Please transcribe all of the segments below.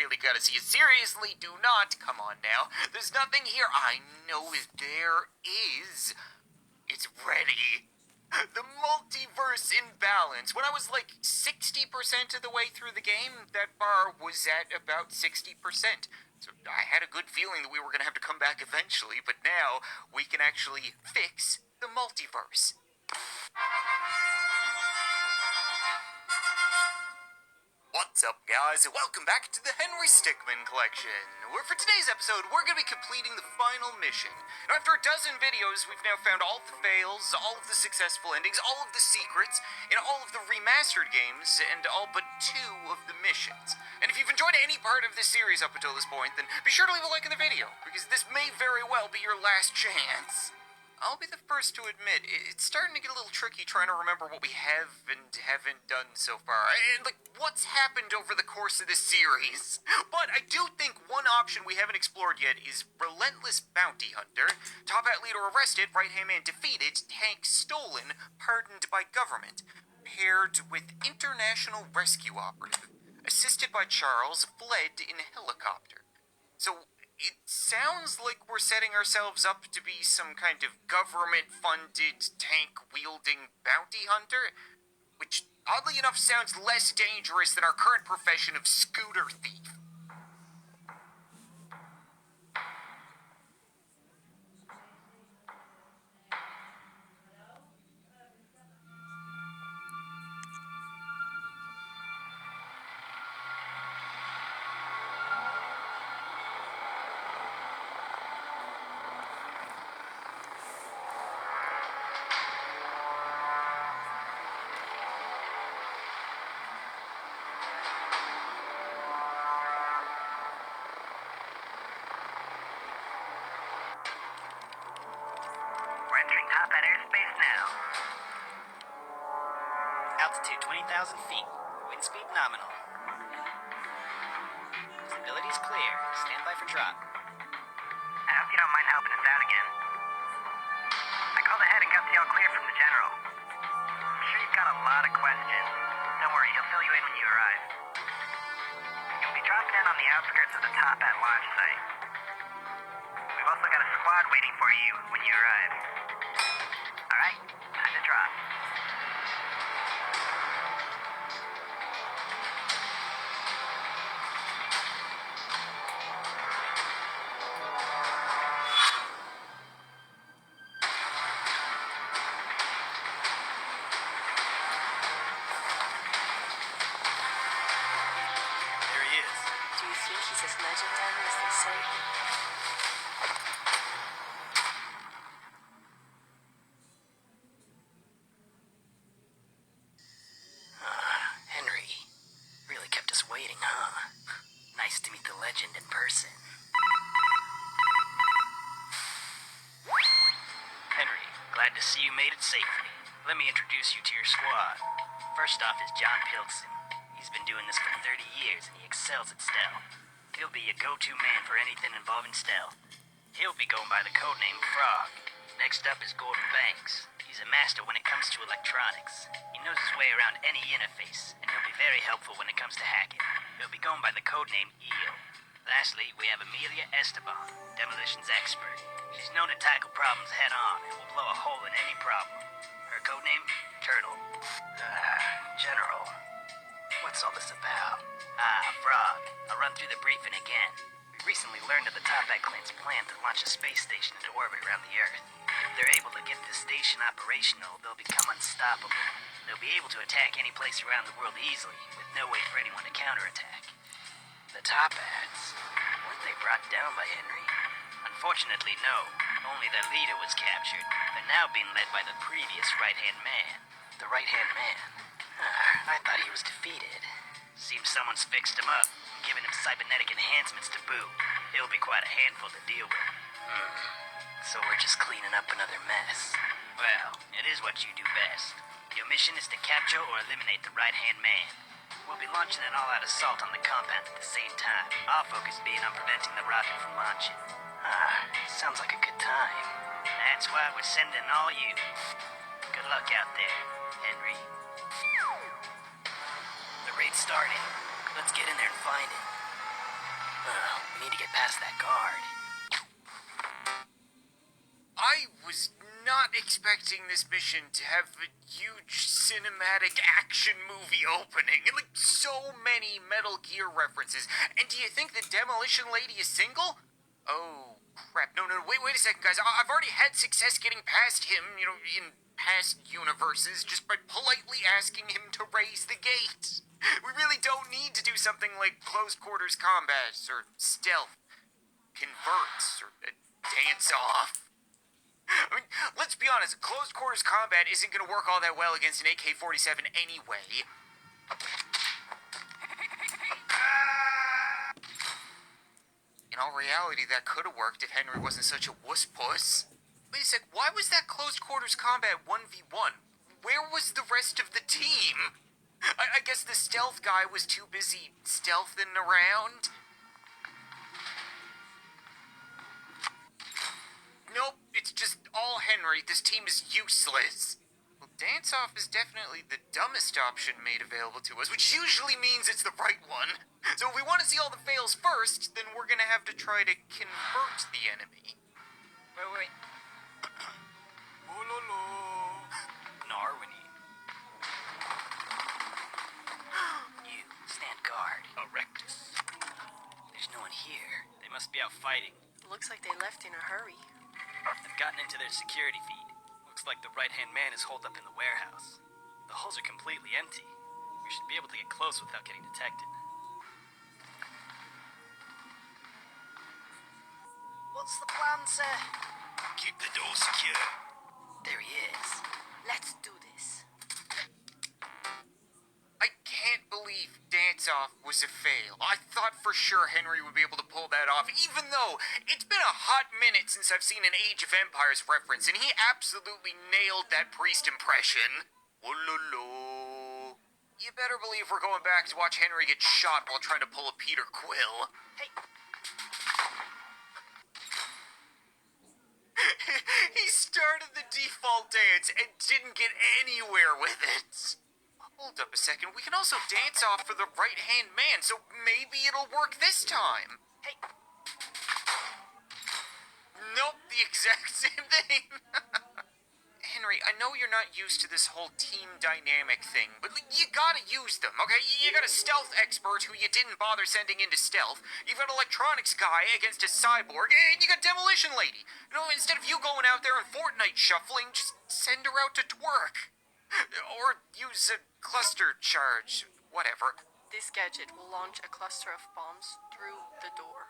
really gotta see it. Seriously, do not. Come on now. There's nothing here. I know there is. It's ready. The multiverse in balance. When I was like 60% of the way through the game, that bar was at about 60%. So I had a good feeling that we were going to have to come back eventually, but now we can actually fix the multiverse. What's up, guys, and welcome back to the Henry Stickmin Collection, where for today's episode, we're going to be completing the final mission. Now, after a dozen videos, we've now found all of the fails, all of the successful endings, all of the secrets, in all of the remastered games, and all but 2 of the missions. And if you've enjoyed any part of this series up until this point, then be sure to leave a like in the video, because this may very well be your last chance. I'll be the first to admit, it's starting to get a little tricky trying to remember what we have and haven't done so far. And, like, what's happened over the course of this series. But I do think one option we haven't explored yet is Relentless Bounty Hunter, Top Hat Leader arrested, Right-Hand Man defeated, Tank stolen, pardoned by government, paired with International Rescue Operative, assisted by Charles, fled in helicopter. So, it sounds like we're setting ourselves up to be some kind of government-funded, tank-wielding bounty hunter, which, oddly enough, sounds less dangerous than our current profession of scooter thief. Top at airspace now. Altitude 20,000 feet. Wind speed nominal. Visibility is clear. Stand by for drop. I hope you don't mind helping us out again. I called ahead and got the all clear from the general. I'm sure you've got a lot of questions. Don't worry, he'll fill you in when you arrive. You'll be dropping in on the outskirts of the Top Hat launch site. We've also got a squad waiting for you when you arrive. Alright, time to drop. There he is. Do you think he's as legendary as they say? Henry. Really kept us waiting, huh? Nice to meet the legend in person. Henry, glad to see you made it safely. Let me introduce you to your squad. First off is John Pilson. He's been doing this for 30 years and he excels at stealth. He'll be your go-to man for anything involving stealth. He'll be going by the codename Frog. Next up is Gordon Banks. He's a master when it comes to electronics. He knows his way around any interface, and he'll be very helpful when it comes to hacking. He'll be going by the codename Eel. Lastly, we have Amelia Esteban, demolitions expert. She's known to tackle problems head-on and will blow a hole in any problem. Her codename? Turtle. General, what's all this about? Frog. I'll run through the briefing again. We recently learned of the Top Hat clan's plan to launch a space station into orbit around the Earth. If they're able to get this station operational, they'll become unstoppable. They'll be able to attack any place around the world easily, with no way for anyone to counterattack. The Top Hats, weren't they brought down by Henry? Unfortunately, no. Only their leader was captured. They're now being led by the previous Right-Hand Man. The Right-Hand Man? I thought he was defeated. Seems someone's fixed him up, and given him cybernetic enhancements to boot. He'll be quite a handful to deal with. So we're just cleaning up another mess. Well, it is what you do best. Your mission is to capture or eliminate the Right-Hand Man. We'll be launching an all-out assault on the compound at the same time, our focus being on preventing the rocket from launching. Sounds like a good time. That's why we're sending all you. Good luck out there, Henry. The raid's starting. Let's get in there and find it. We need to get past that guard. I was not expecting this mission to have a huge cinematic action movie opening and like so many Metal Gear references. And do you think the Demolition Lady is single? Oh crap! No, wait a second, guys. I've already had success getting past him, in past universes, just by politely asking him to raise the gate. We really don't need to do something like close quarters combat or stealth, converts, or dance off. I mean, let's be honest, close quarters combat isn't going to work all that well against an AK-47 anyway. In all reality, that could have worked if Henry wasn't such a wuss-puss. Wait a sec, why was that close quarters combat 1v1? Where was the rest of the team? I guess the stealth guy was too busy stealthing around? Nope, it's just all Henry. This team is useless. Well, Dance Off is definitely the dumbest option made available to us, which usually means it's the right one. So if we want to see all the fails first, then we're gonna have to try to convert the enemy. Wait. Oh, lo. Narwini. You, stand guard. Erectus. There's no one here. They must be out fighting. Looks like they left in a hurry. They've gotten into their security feed. Looks like the right-hand man is holed up in the warehouse. The hulls are completely empty. We should be able to get close without getting detected. What's the plan, sir? Keep the door secure. There he is. Let's do this. I can't believe Dance Off was a fail. I thought for sure Henry would be able to pull that off, even though it's been a hot minute since I've seen an Age of Empires reference, and he absolutely nailed that priest impression. Oh, lo. You better believe we're going back to watch Henry get shot while trying to pull a Peter Quill. Hey, He started the default dance and didn't get anywhere with it. Hold up a second, we can also dance off for the right-hand man, so maybe it'll work this time. hey. Nope, the exact same thing. Henry, I know you're not used to this whole team dynamic thing, but you gotta use them, okay? You got a stealth expert who you didn't bother sending into stealth, you've got an electronics guy against a cyborg, and you got Demolition Lady. Instead of you going out there and Fortnite shuffling, just send her out to twerk. Or use a cluster charge, whatever. This gadget will launch a cluster of bombs through the door.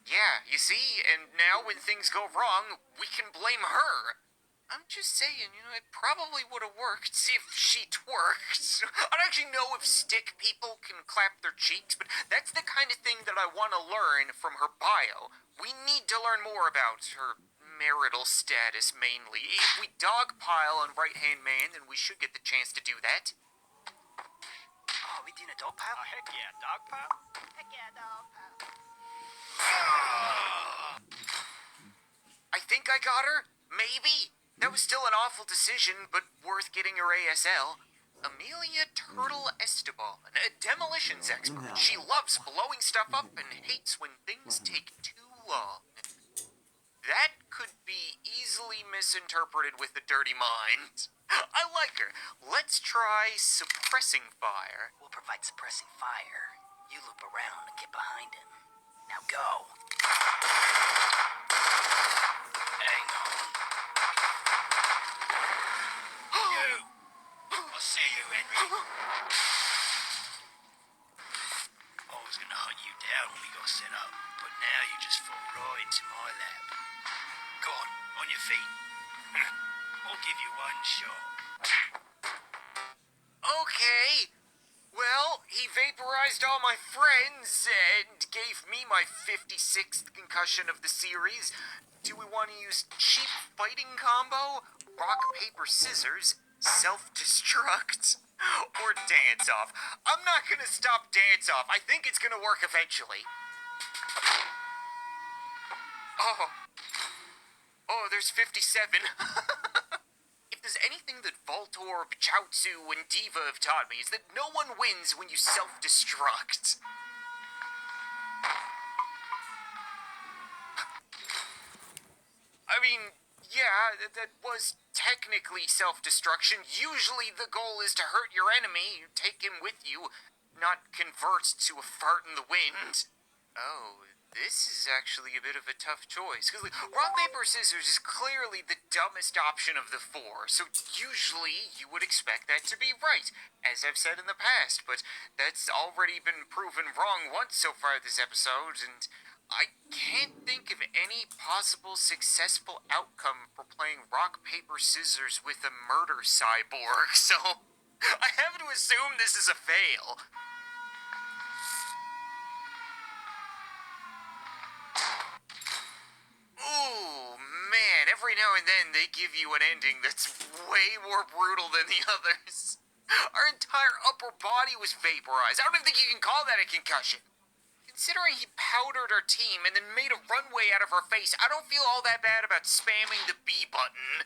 Yeah, you see, and now when things go wrong, we can blame her. I'm just saying, it probably would have worked if she twerked. I don't actually know if stick people can clap their cheeks, but that's the kind of thing that I want to learn from her bio. We need to learn more about her marital status, mainly. If we dogpile on right-hand man, then we should get the chance to do that. Oh, we doing a dog pile? Oh, heck yeah, dog pile. Heck yeah, dog pile. I think I got her. Maybe. That was still an awful decision, but worth getting her ASL. Amelia Turtle Esteban, a demolitions expert. She loves blowing stuff up and hates when things take too long. That could be easily misinterpreted with the dirty mind. I like her. Let's try suppressing fire. We'll provide suppressing fire. You loop around and get behind him. Now go. Hang on. You! I'll see you, Henry. I was gonna hunt you down when we got set up, but now you just fall right into my lap. Go on your feet. I'll give you one shot. Okay. Well, he vaporized all my friends and gave me my 56th concussion of the series. Do we want to use cheap fighting combo, rock, paper, scissors, self-destruct, or dance off? I'm not gonna stop dance off. I think it's gonna work eventually. Oh. Oh, there's 57. If there's anything that Voltor, Bichautsu, and Diva have taught me, is that no one wins when you self-destruct. I mean, yeah, that was technically self-destruction. Usually the goal is to hurt your enemy, take him with you, not convert to a fart in the wind. Oh, this is actually a bit of a tough choice, because rock, paper, scissors is clearly the dumbest option of the four, so usually you would expect that to be right, as I've said in the past, but that's already been proven wrong once so far this episode, and I can't think of any possible successful outcome for playing rock, paper, scissors with a murder cyborg, so I have to assume this is a fail. Ooh, man, every now and then they give you an ending that's way more brutal than the others. Our entire upper body was vaporized. I don't even think you can call that a concussion. Considering he powdered our team and then made a runway out of our face, I don't feel all that bad about spamming the B button.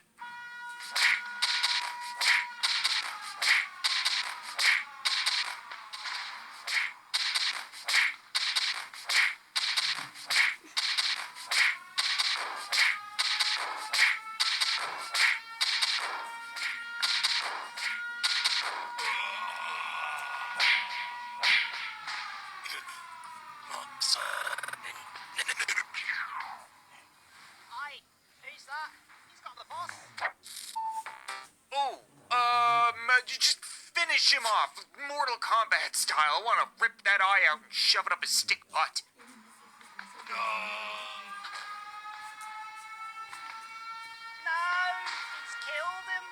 Aye, who's that? He's got the boss. Oh, just finish him off, Mortal Kombat style. I want to rip that eye out and shove it up his stick butt. No, he's killed him.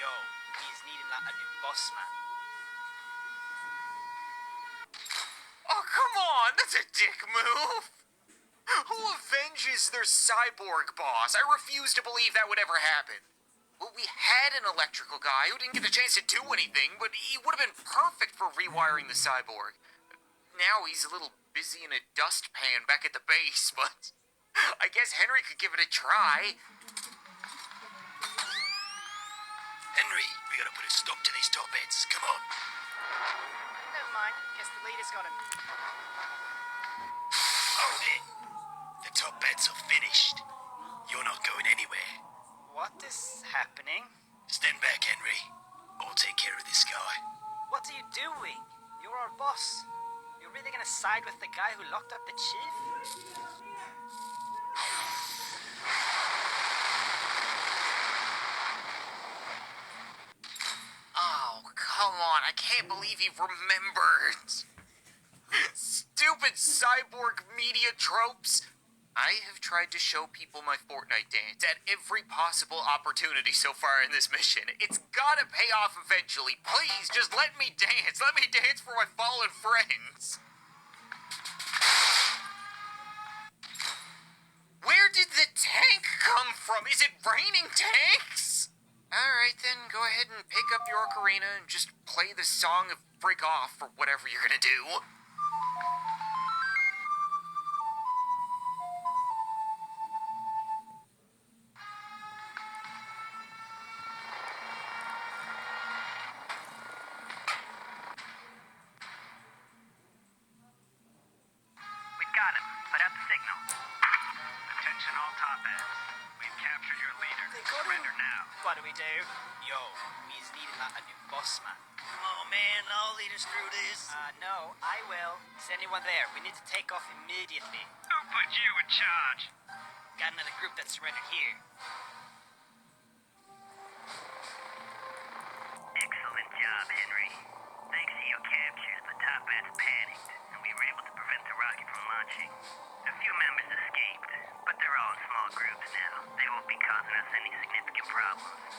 Yo, he's needing like a new boss man. Oh, come on, that's a dick move. Who avenges their cyborg boss? I refuse to believe that would ever happen. Well, we had an electrical guy who didn't get the chance to do anything, but he would have been perfect for rewiring the cyborg. Now he's a little busy in a dustpan back at the base, but I guess Henry could give it a try. Henry, we gotta put a stop to these top hits. Come on. Never mind. Guess the leader's got him. Hold it. The top bets are finished. You're not going anywhere. What is happening? Stand back, Henry. I'll take care of this guy. What are you doing? You're our boss. You're really gonna side with the guy who locked up the chief? Oh, come on, I can't believe he remembered. Stupid cyborg media tropes. I have tried to show people my Fortnite dance at every possible opportunity so far in this mission. It's gotta pay off eventually. Please, just let me dance. Let me dance for my fallen friends. Where did the tank come from? Is it raining tanks? Alright then, go ahead and pick up your ocarina and just play the song of Freak Off or whatever you're gonna do. We've got him. Put out the signal. Attention all top heads. We've captured your leader. Surrender now. What do we do? Yo, he's needing like a new boss man. Come on, man. I'll lead us through this. No, I will. Is anyone there? We need to take off immediately. Who put you in charge? Got another group that surrendered here. Excellent job, Henry. Thanks to your captures, the top hats panicked, and we were able to prevent the rocket from launching. A few members escaped, but they're all in small groups now. They won't be causing us any significant problems.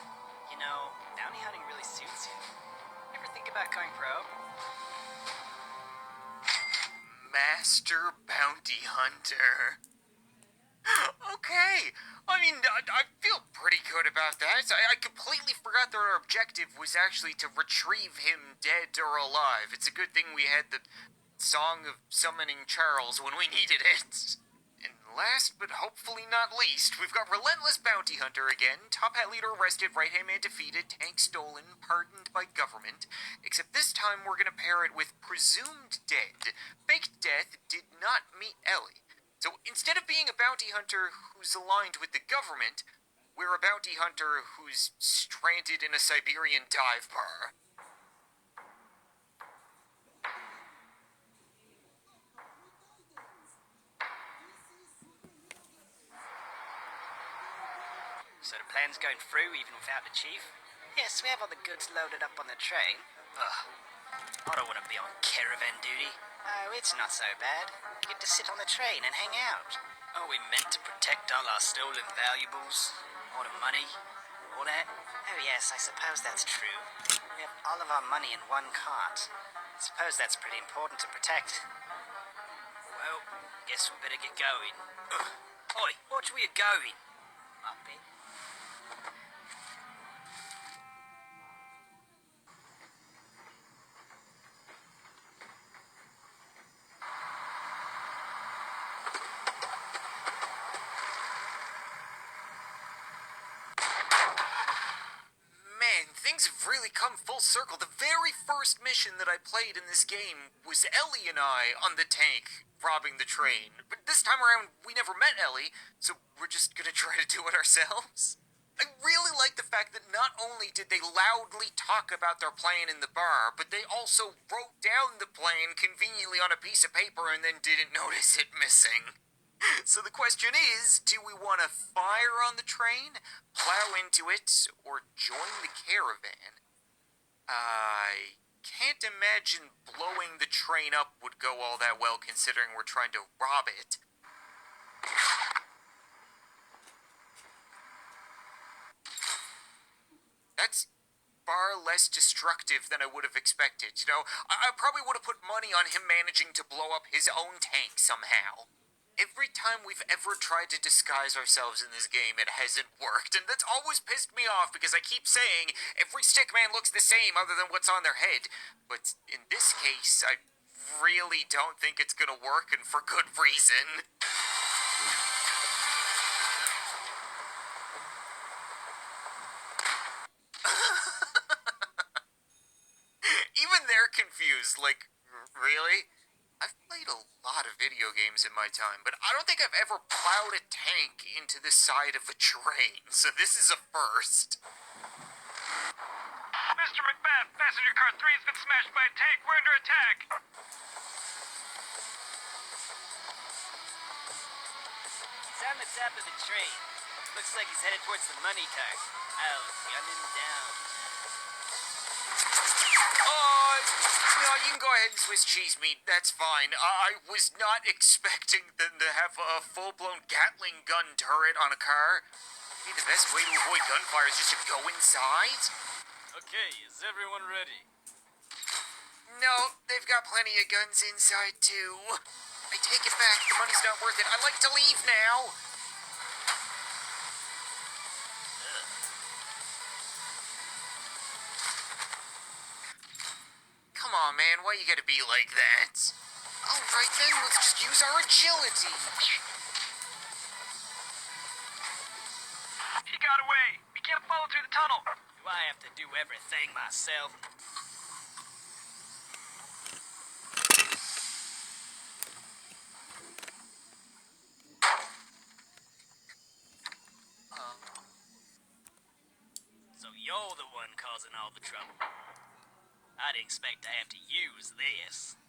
You know, bounty hunting really suits you. Ever think about going pro? Master Bounty Hunter. Okay. I mean, I feel pretty good about that. I completely forgot that our objective was actually to retrieve him dead or alive. It's a good thing we had the Song of Summoning Charles when we needed it. And Last but hopefully not least, we've got Relentless Bounty Hunter again. Top Hat Leader arrested, Right Hand Man defeated, Tank stolen, pardoned by government. Except this time we're gonna pair it with Presumed Dead. Faked death did not meet Ellie. So instead of being a bounty hunter who's aligned with the government, we're a bounty hunter who's stranded in a Siberian dive bar. So the plan's going through even without the chief? Yes, we have all the goods loaded up on the train. Ugh. I don't want to be on caravan duty. Oh, it's not so bad. We get to sit on the train and hang out. Are we meant to protect all our stolen valuables? All the money? All that? Oh yes, I suppose that's true. We have all of our money in one cart. I suppose that's pretty important to protect. Well, guess we better get going. Ugh. Oi, watch where you're going. Muppet. Man, things have really come full circle. The very first mission that I played in this game was Ellie and I on the tank robbing the train. But this time around, we never met Ellie, so we're just gonna try to do it ourselves. I really like the fact that not only did they loudly talk about their plan in the bar, but they also wrote down the plan conveniently on a piece of paper and then didn't notice it missing. So the question is, do we want to fire on the train, plow into it, or join the caravan? I can't imagine blowing the train up would go all that well considering we're trying to rob it. That's far less destructive than I would have expected. You know, I probably would have put money on him managing to blow up his own tank somehow. Every time we've ever tried to disguise ourselves in this game, it hasn't worked, and that's always pissed me off because I keep saying every stickman looks the same other than what's on their head. But in this case, I really don't think it's gonna work, and for good reason. Even they're confused, like, really? I've played a lot of video games in my time, but I don't think I've ever plowed a tank into the side of a train, so this is a first. Mr. Macbeth, passenger car 3 has been smashed by a tank. We're under attack. He's on the top of the train. Looks like he's headed towards the money cart. I'll gun him down. You can go ahead and Swiss cheese me, that's fine. I was not expecting them to have a full-blown Gatling gun turret on a car. Maybe the best way to avoid gunfire is just to go inside? Okay, is everyone ready? No, they've got plenty of guns inside, too. I take it back, the money's not worth it. I'd like to leave now. Come on, man, why you gotta be like that? Alright then, let's just use our agility. He got away. We can't follow through the tunnel. Do I have to do everything myself? So you're the one causing all the trouble. I didn't expect to have to use this.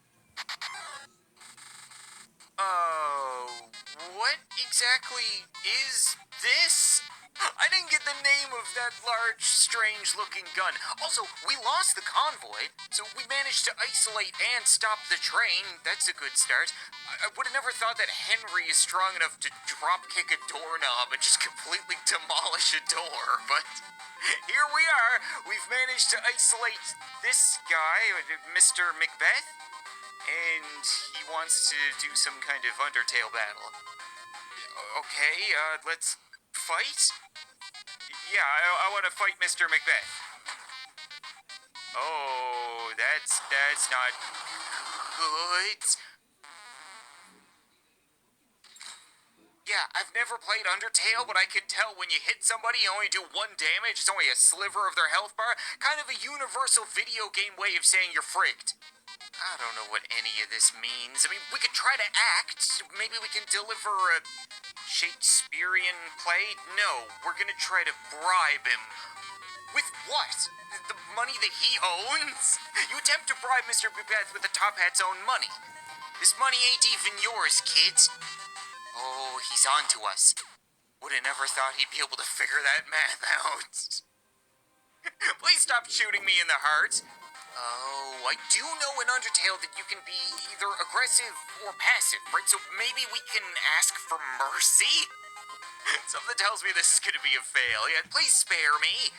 Oh, what exactly is this? I didn't get the name of that large, strange-looking gun. Also, we lost the convoy, so we managed to isolate and stop the train. That's a good start. I would have never thought that Henry is strong enough to drop-kick a doorknob and just completely demolish a door, but here we are. We've managed to isolate this guy, Mr. Macbeth, and he wants to do some kind of Undertale battle. Okay, let's fight? Yeah, I want to fight Mr. Macbeth. Oh, that's not good. Yeah, I've never played Undertale, but I can tell when you hit somebody, you only do 1 damage, it's only a sliver of their health bar. Kind of a universal video game way of saying you're frigged. I don't know what any of this means. I mean, we could try to act. Maybe we can deliver a Shakespearean play? No, we're gonna try to bribe him. With what? The money that he owns? You attempt to bribe Mr. Bubeth with the Top Hat's own money. This money ain't even yours, kids. Oh, he's on to us. Woulda never thought he'd be able to figure that math out. Please stop shooting me in the heart. Oh, I do know in Undertale that you can be either aggressive or passive, right? So maybe we can ask for mercy? Something tells me this is gonna be a fail. Yeah, please spare me.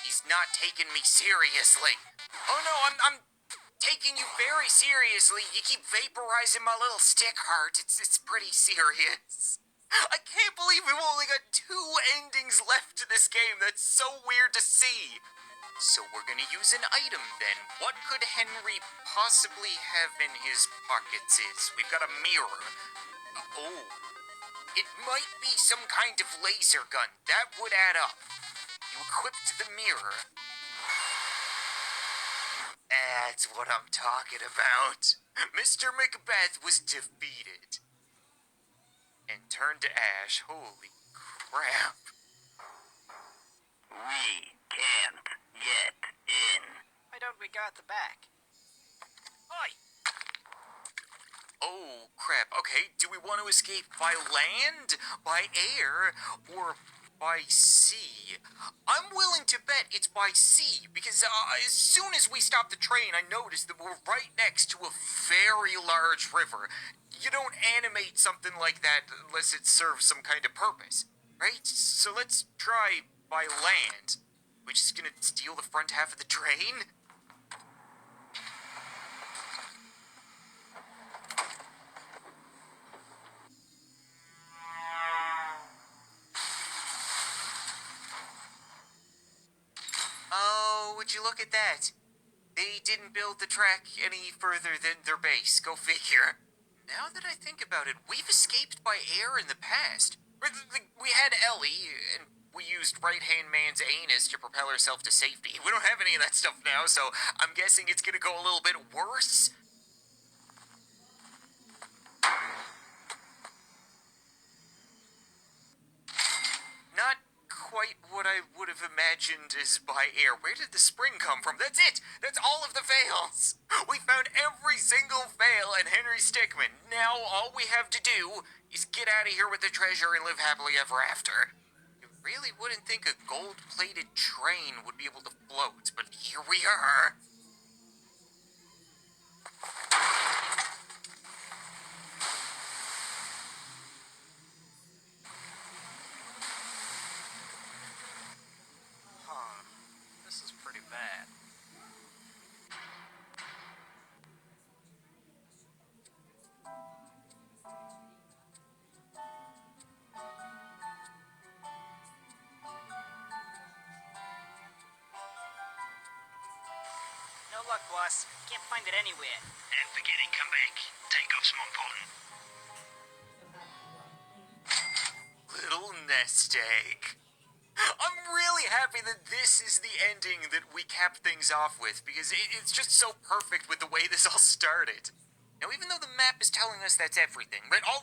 He's not taking me seriously. Oh no, I'm taking you very seriously. You keep vaporizing my little stick heart. It's pretty serious. I can't believe we've only got 2 endings left to this game. That's so weird to see. So we're gonna use an item then. What could Henry possibly have in his pockets we've got a mirror. Oh, it might be some kind of laser gun. That would add up. You equipped the mirror. That's what I'm talking about. Mr. Macbeth was defeated. And turned to ash. Holy crap. We can't get in. Why don't we guard the back? Oi! Oh, crap. Okay, do we want to escape by land, by air, or by sea? I'm willing to bet it's by sea, because as soon as we stopped the train, I noticed that we're right next to a very large river. You don't animate something like that unless it serves some kind of purpose, right? So let's try by land, which is gonna steal the front half of the train. Oh, would you look at that? They didn't build the track any further than their base. Go figure. Now that I think about it, we've escaped by air in the past. We had Ellie, and we used right-hand man's anus to propel herself to safety. We don't have any of that stuff now, so I'm guessing it's gonna go a little bit worse. Not quite what I would have imagined is by air. Where did the spring come from? That's it! That's all of the fails! We found every single fail in Henry Stickmin. Now all we have to do is get out of here with the treasure and live happily ever after. You really wouldn't think a gold-plated train would be able to float, but here we are. This is pretty bad. No luck, boss. Can't find it anywhere. And forget it, come back. Take off some important. Little nest egg. I'm really happy that this is the ending that we capped things off with, because it's just so perfect with the way this all started. Now, even though the map is telling us that's everything, right, all the